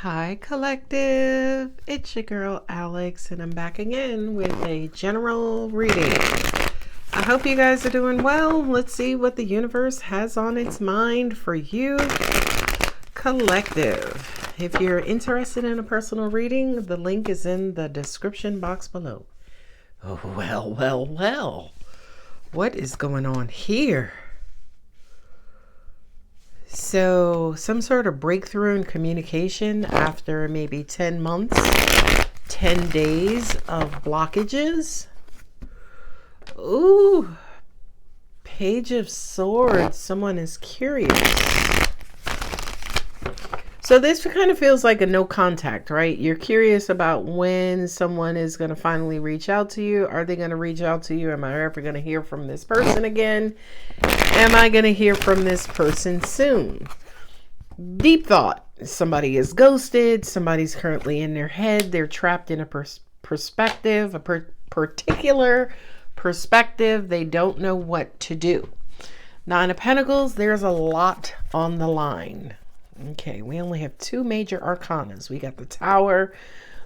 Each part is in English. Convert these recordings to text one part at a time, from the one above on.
Hi, collective. It's your girl, Alex, and I'm back again with a general reading. I hope you guys are doing well. Let's see what the universe has on its mind for you, collective. If you're interested in a personal reading, the link is in the description box below. Oh, well. What is going on here? So, some sort of breakthrough in communication after maybe 10 months, 10 days of blockages. Ooh, Page of Swords. Someone is curious. So this kind of feels like a no contact, right? You're curious about when someone is going to finally reach out to you. Are they going to reach out to you? Am I ever going to hear from this person again? Am I going to hear from this person soon? Deep thought. Somebody is ghosted. Somebody's currently in their head. They're trapped in a perspective, a particular perspective. They don't know what to do. Nine of Pentacles, there's a lot on the line. Okay, we only have two major arcanas. We got the Tower,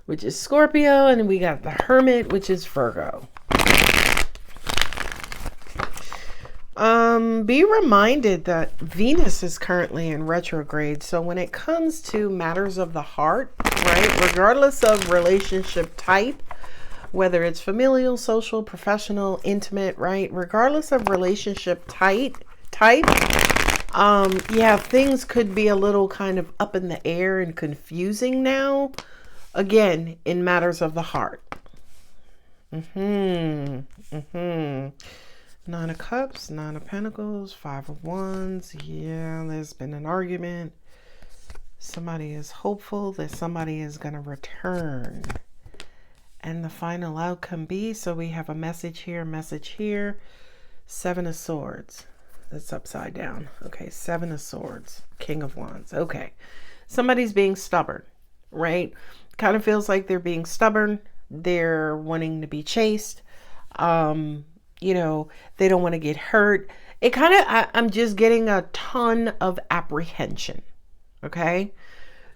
which is Scorpio, and we got the Hermit, which is Virgo. Be reminded that Venus is currently in retrograde. So when it comes to matters of the heart, right, regardless of relationship type, whether it's familial, social, professional, intimate, right, regardless of relationship type, things could be a little kind of up in the air and confusing now. Again, in matters of the heart. Nine of Cups, Nine of Pentacles, Five of Wands. Yeah, there's been an argument. Somebody is hopeful that somebody is going to return. And the final outcome be, so we have a message here. Seven of Swords. That's upside down. Okay, Seven of Swords, King of Wands. Okay, somebody's being stubborn, right? Kind of feels like they're being stubborn. They're wanting to be chased. They don't want to get hurt. It kind of, I'm just getting a ton of apprehension. Okay.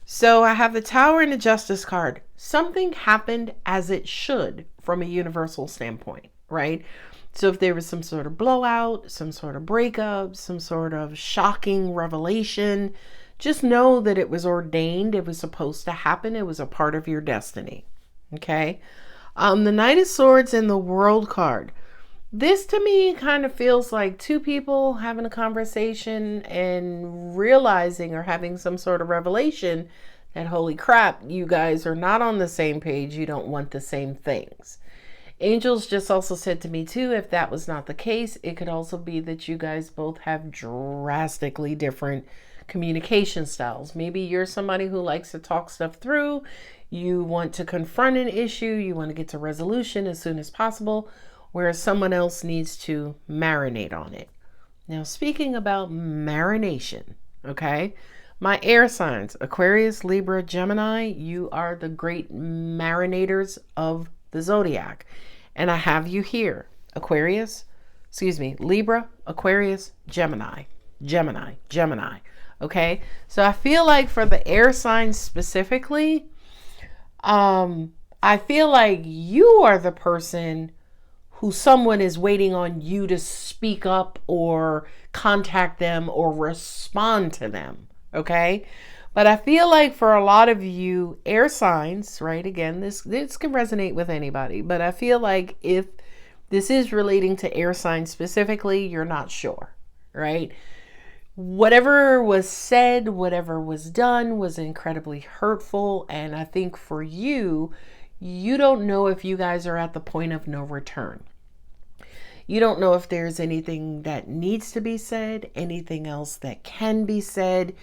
So I have the Tower and the Justice card. Something happened as it should from a universal standpoint, right? So if there was some sort of blowout, some sort of breakup, some sort of shocking revelation, just know that it was ordained. It was supposed to happen. It was a part of your destiny. Okay. The Knight of Swords and the World card. This to me kind of feels like two people having a conversation and realizing or having some sort of revelation that, holy crap, you guys are not on the same page. You don't want the same things. Angels just also said to me too, if that was not the case, it could also be that you guys both have drastically different communication styles. Maybe you're somebody who likes to talk stuff through. You want to confront an issue. You want to get to resolution as soon as possible, whereas someone else needs to marinate on it. Now, speaking about marination, okay, my air signs, Aquarius, Libra, Gemini, you are the great marinators of the zodiac. And I have you here, Libra, Aquarius, Gemini. Okay, so I feel like for the air signs specifically, I feel like you are the person who someone is waiting on you to speak up or contact them or respond to them. Okay. But I feel like for a lot of you air signs, right? Again, this can resonate with anybody, but I feel like if this is relating to air signs specifically, you're not sure, right? Whatever was said, whatever was done was incredibly hurtful. And I think for you, you don't know if you guys are at the point of no return. You don't know if there's anything that needs to be said, anything else that can be said.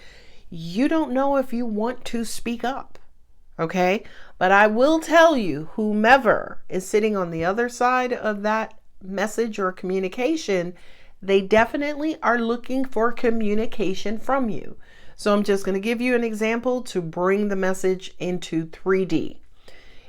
You don't know if you want to speak up. Okay. But I will tell you, whomever is sitting on the other side of that message or communication, they definitely are looking for communication from you. So I'm just going to give you an example to bring the message into 3D.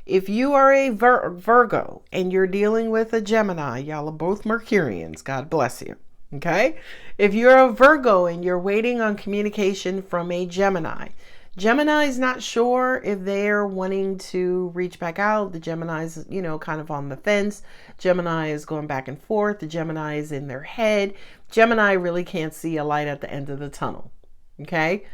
If you are a Virgo and you're dealing with a Gemini, y'all are both Mercurians. God bless you. Okay. If you're a Virgo and you're waiting on communication from a Gemini, Gemini is not sure if they're wanting to reach back out. The Gemini is, kind of on the fence. Gemini is going back and forth. The Gemini is in their head. Gemini really can't see a light at the end of the tunnel. Okay.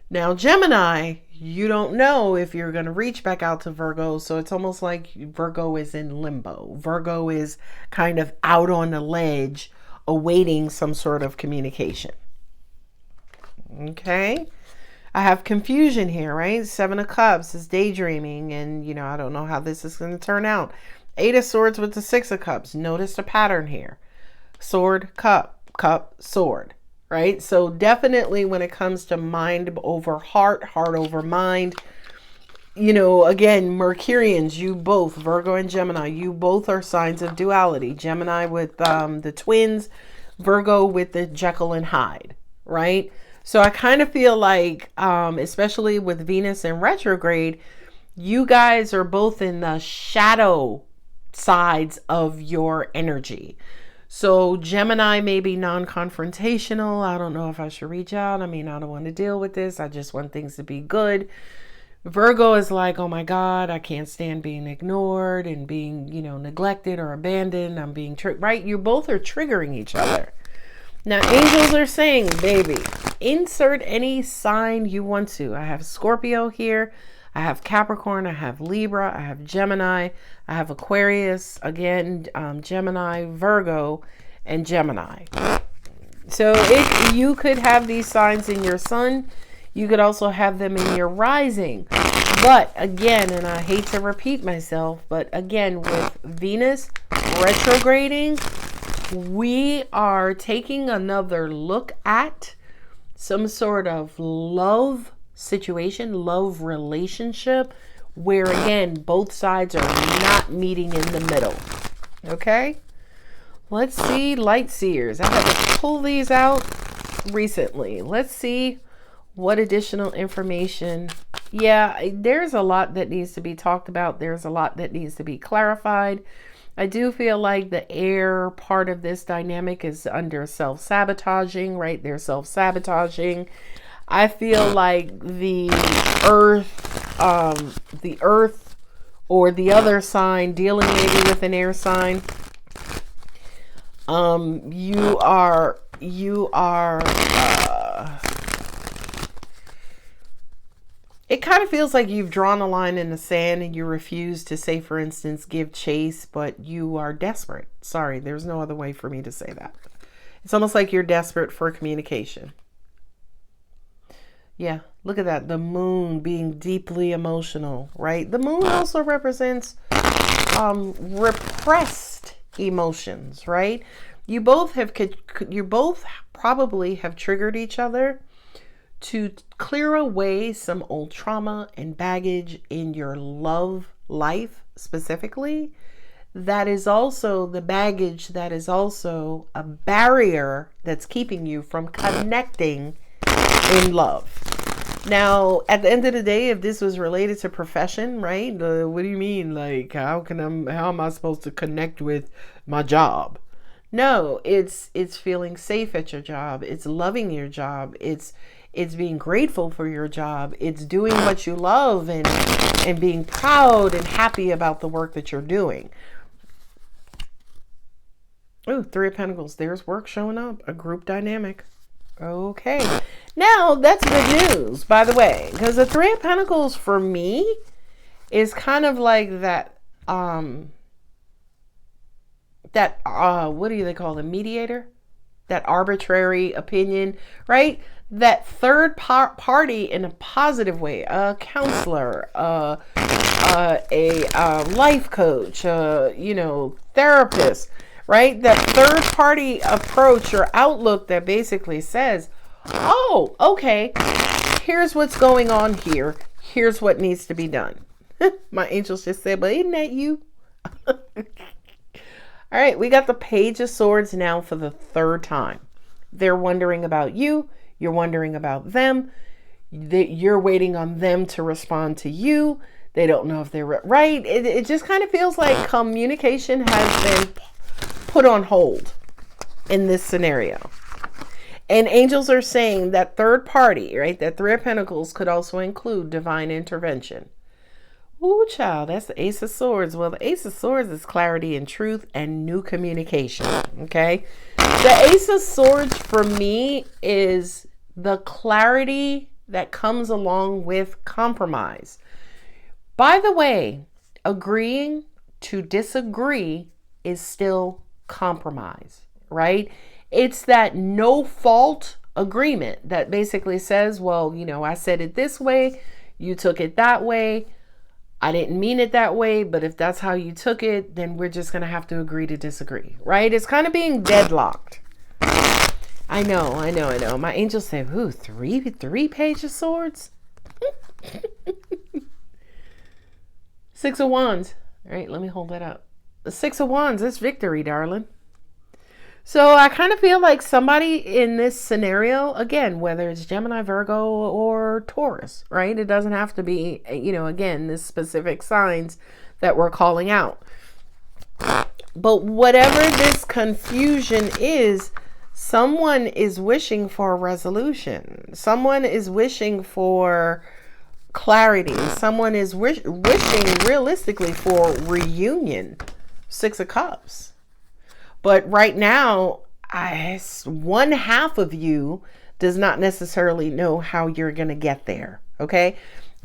Now, Gemini, you don't know if you're going to reach back out to Virgo. So it's almost like Virgo is in limbo. Virgo is kind of out on the ledge, awaiting some sort of communication. Okay. I have confusion here, right? 7 of Cups is daydreaming, and, I don't know how this is going to turn out. 8 of Swords with the 6 of Cups. Notice the pattern here. Sword, cup, cup, sword, right? So definitely when it comes to mind over heart, heart over mind, again, Mercurians, you both, Virgo and Gemini, you both are signs of duality. Gemini with the twins, Virgo with the Jekyll and Hyde, right? So I kind of feel like, especially with Venus in retrograde, you guys are both in the shadow sides of your energy. So Gemini may be non-confrontational. I don't know if I should reach out. I don't want to deal with this. I just want things to be good. Virgo is like, oh my God, I can't stand being ignored and being, neglected or abandoned. I'm being right? You both are triggering each other. Now, angels are saying, baby, insert any sign you want to. I have Scorpio here. I have Capricorn. I have Libra. I have Gemini. I have Aquarius. Again, Gemini, Virgo, and Gemini. So if you could have these signs in your sun, you could also have them in your rising. But again, and I hate to repeat myself, but again, with Venus retrograding, we are taking another look at some sort of love situation, love relationship, where again, both sides are not meeting in the middle. Okay? Let's see, light seers. I had to pull these out recently. Let's see what additional information. Yeah, there's a lot that needs to be talked about. There's a lot that needs to be clarified. I do feel like the air part of this dynamic is under self-sabotaging, right? They're self-sabotaging. I feel like the earth or the other sign dealing maybe with an air sign, you are it kind of feels like you've drawn a line in the sand and you refuse to, say, for instance, give chase, but you are desperate. Sorry, there's no other way for me to say that. It's almost like you're desperate for communication. Yeah, look at that. The moon being deeply emotional, right? The moon also represents repressed emotions, right? You both probably have triggered each other to clear away some old trauma and baggage in your love life specifically. That is also the baggage, that is also a barrier that's keeping you from connecting in love. Now, at the end of the day, if this was related to profession, right? What do you mean? Like, how am I supposed to connect with my job? No, it's feeling safe at your job. It's loving your job. It's being grateful for your job. It's doing what you love and being proud and happy about the work that you're doing. Oh, 3 of Pentacles. There's work showing up. A group dynamic. Okay. Now, that's good news, by the way, because the 3 of Pentacles for me is kind of like that, what do they call the mediator? That arbitrary opinion, right? That third party in a positive way, a counselor, a life coach, therapist, right? That third party approach or outlook that basically says, oh, okay, here's what's going on here. Here's what needs to be done. My angels just said, but isn't that you? All right, we got the Page of Swords now for the 3rd time. They're wondering about you. You're wondering about them. You're waiting on them to respond to you. They don't know if they're right. It just kind of feels like communication has been put on hold in this scenario. And angels are saying that third party, right? That Three of Pentacles could also include divine intervention. Ooh, child, that's the Ace of Swords. Well, the Ace of Swords is clarity and truth and new communication, okay? The Ace of Swords for me is the clarity that comes along with compromise. By the way, agreeing to disagree is still compromise, right? It's that no fault agreement that basically says, well, you know, I said it this way, you took it that way. I didn't mean it that way, but if that's how you took it, then we're just going to have to agree to disagree, right? It's kind of being deadlocked. I know. My angels say, ooh, three Page of Swords? Six of Wands. All right, let me hold that up. The Six of Wands, that's victory, darling. So I kind of feel like somebody in this scenario, again, whether it's Gemini, Virgo, or Taurus, right? It doesn't have to be, you know, again, this specific signs that we're calling out. But whatever this confusion is, someone is wishing for a resolution. Someone is wishing for clarity. Someone is wishing realistically for reunion. Six of Cups. But right now, one half of you does not necessarily know how you're going to get there. Okay.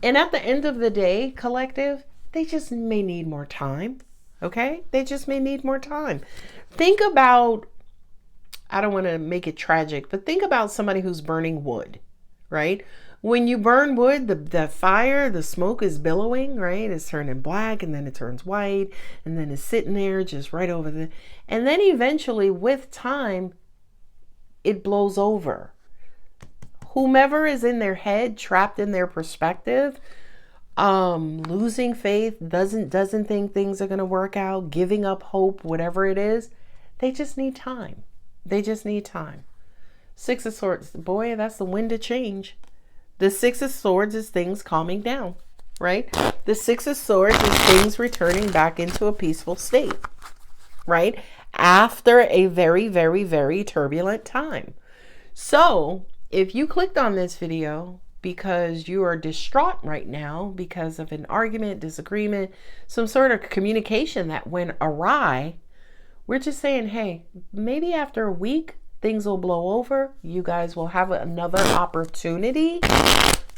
And at the end of the day, collective, they just may need more time. Okay. They just may need more time. Think about, I don't want to make it tragic, but think about somebody who's burning wood, right? When you burn wood, the fire, the smoke is billowing, right? It's turning black and then it turns white and then it's sitting there just right over the, and then eventually with time, it blows over. Whomever is in their head, trapped in their perspective, losing faith, doesn't think things are going to work out, giving up hope, whatever it is, they just need time. They just need time. Six of Swords, boy, that's the wind of change. The Six of Swords is things calming down, right? The Six of Swords is things returning back into a peaceful state, right? After a very, very, very turbulent time. So if you clicked on this video because you are distraught right now because of an argument, disagreement, some sort of communication that went awry, we're just saying, hey, maybe after a week, things will blow over. You guys will have another opportunity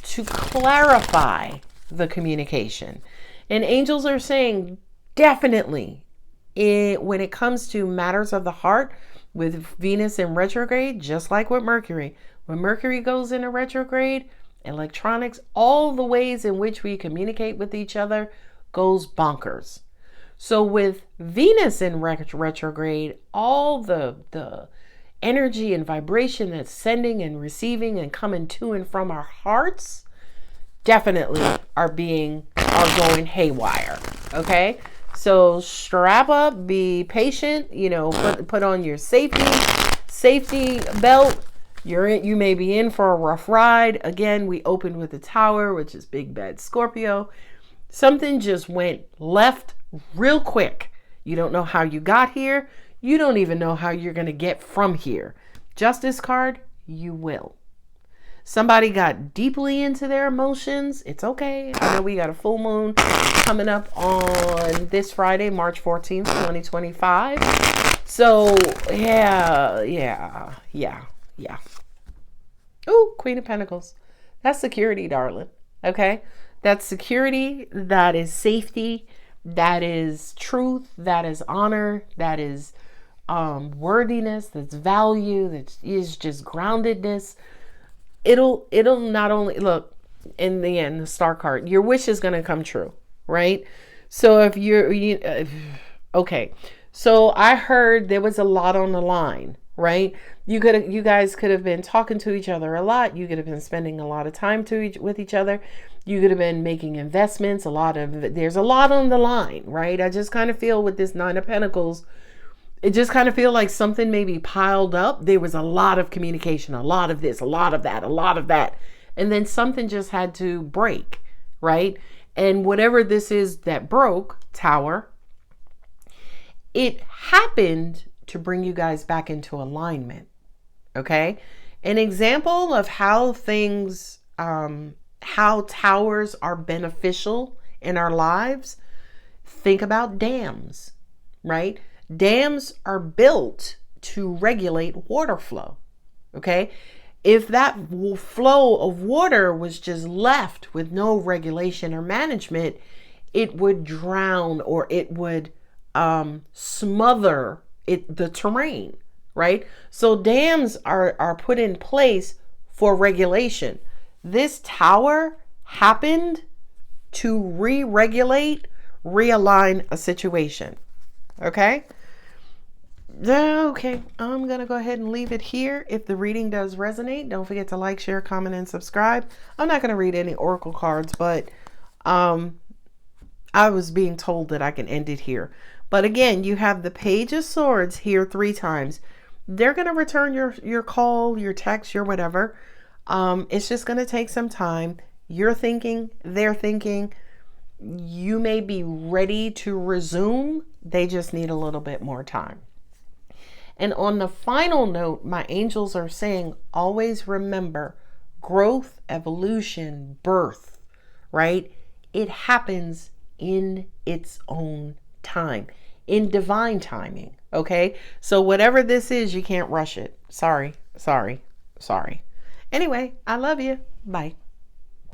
to clarify the communication. And angels are saying definitely when it comes to matters of the heart with Venus in retrograde, just like with Mercury. When Mercury goes into retrograde, electronics, all the ways in which we communicate with each other goes bonkers. So with Venus in retrograde, all the energy and vibration that's sending and receiving and coming to and from our hearts definitely are going haywire. Okay, so strap up, be patient, you know, put on your safety belt. You may be in for a rough ride. Again, we opened with the Tower, which is big bad Scorpio. Something just went left real quick. You don't know how you got here. You don't even know how you're going to get from here. Justice card, you will. Somebody got deeply into their emotions. It's okay. I know we got a full moon coming up on this Friday, March 14th, 2025. So, yeah. Ooh, Queen of Pentacles. That's security, darling. Okay? That's security. That is safety. That is truth. That is honor. That is worthiness. That's value. That is just groundedness. It'll not only, look, in the end, the star card, your wish is going to come true, right? So if okay. So I heard there was a lot on the line, right? You guys could have been talking to each other a lot. You could have been spending a lot of time with each other. You could have been making investments. There's a lot on the line, right? I just kind of feel with this Nine of Pentacles, it just kind of feel like something maybe piled up. There was a lot of communication, a lot of this, a lot of that, a lot of that. And then something just had to break, right? And whatever this is that broke, Tower, it happened to bring you guys back into alignment, okay? An example of how things, how towers are beneficial in our lives, think about dams, right? Dams are built to regulate water flow, okay? If that flow of water was just left with no regulation or management, it would drown, or it would smother the terrain, right? So dams are put in place for regulation. This tower happened to re-regulate, realign a situation. Okay? Okay, I'm going to go ahead and leave it here. If the reading does resonate, don't forget to like, share, comment, and subscribe. I'm not going to read any oracle cards, but I was being told that I can end it here. But again, you have the Page of Swords here 3 times. They're going to return your call, your text, your whatever. It's just going to take some time. You're thinking, they're thinking. You may be ready to resume. They just need a little bit more time. And on the final note, my angels are saying, always remember growth, evolution, birth, right? It happens in its own time, in divine timing. Okay. So whatever this is, you can't rush it. Sorry. Anyway, I love you. Bye.